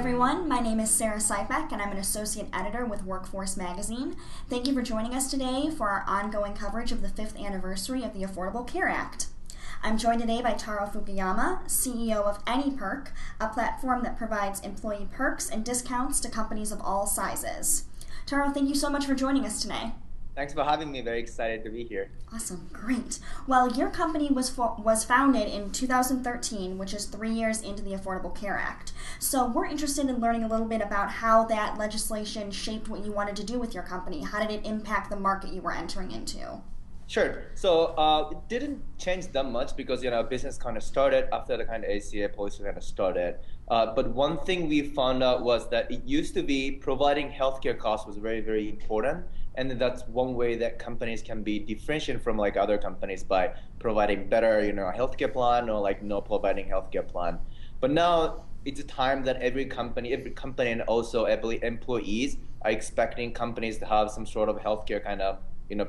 everyone, my name is Sarah Seifbeck and I'm an associate editor with Workforce Magazine. Thank you for joining us today for our ongoing coverage of the 5th anniversary of the Affordable Care Act. I'm joined today by Taro Fukuyama, CEO of AnyPerk, a platform that provides employee perks and discounts to companies of all sizes. Taro, thank you so much for joining us today. Thanks for having me. Very excited to be here. Awesome. Great. Well, your company was founded in 2013, which is 3 years into the Affordable Care Act. So we're interested in learning a little bit about how that legislation shaped what you wanted to do with your company. How did it impact the market you were entering into? Sure. So it didn't change that much because business kind of started after the kind of ACA policy kind of started. But one thing we found out was that it used to be providing healthcare costs was very, very important. And that's one way that companies can be differentiated from like other companies by providing better, healthcare plan or like no providing healthcare plan. But now it's a time that every company and also every employees are expecting companies to have some sort of healthcare kind of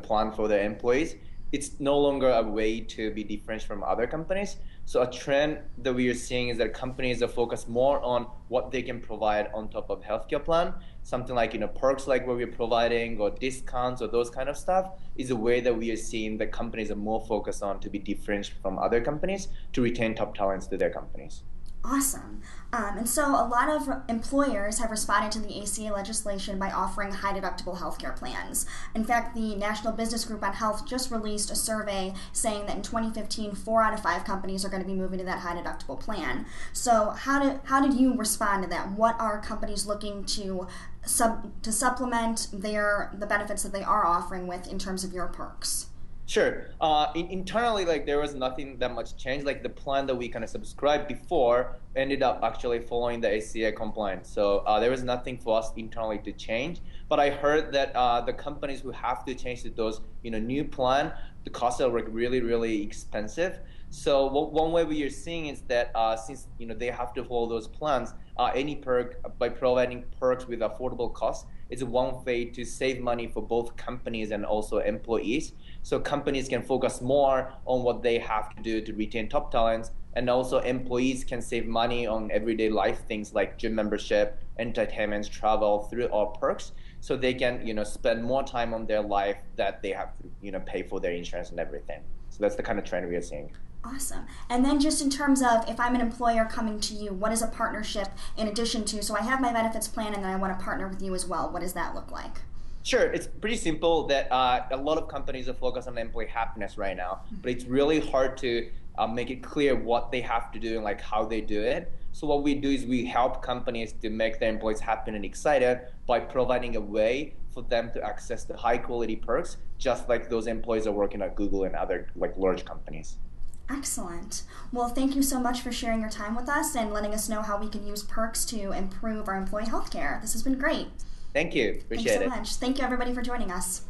plan for their employees. It's no longer a way to be different from other companies. So a trend that we are seeing is that companies are focused more on what they can provide on top of healthcare plan. Something like perks like what we're providing or discounts or those kind of stuff is a way that we are seeing that companies are more focused on to be different from other companies to retain top talents to their companies. Awesome. And so a lot of employers have responded to the ACA legislation by offering high deductible healthcare plans. In fact, the National Business Group on Health just released a survey saying that in 2015, 4 out of 5 companies are going to be moving to that high deductible plan. So how did you respond to that? What are companies looking to supplement the benefits that they are offering with in terms of your perks? Sure. Internally, there was nothing that much change. The plan that we kind of subscribed before ended up actually following the ACA compliance. So there was nothing for us internally to change. But I heard that the companies who have to change to those new plan, the costs are really, really expensive. So one way we are seeing is that since they have to follow those plans, AnyPerk, by providing perks with affordable costs, it's one way to save money for both companies and also employees. So companies can focus more on what they have to do to retain top talents, and also employees can save money on everyday life things like gym membership, entertainment, travel through our perks. So they can spend more time on their life that they have to pay for their insurance and everything. So that's the kind of trend we are seeing. Awesome. And then just in terms of if I'm an employer coming to you, what is a partnership in addition to, so I have my benefits plan and then I want to partner with you as well. What does that look like? Sure. It's pretty simple that a lot of companies are focused on employee happiness right now, but it's really hard to make it clear what they have to do and how they do it. So what we do is we help companies to make their employees happy and excited by providing a way for them to access the high quality perks, just like those employees are working at Google and other large companies. Excellent. Well, thank you so much for sharing your time with us and letting us know how we can use perks to improve our employee health care. This has been great. Thank you. Appreciate it. Thanks so much. Thank you, everybody, for joining us.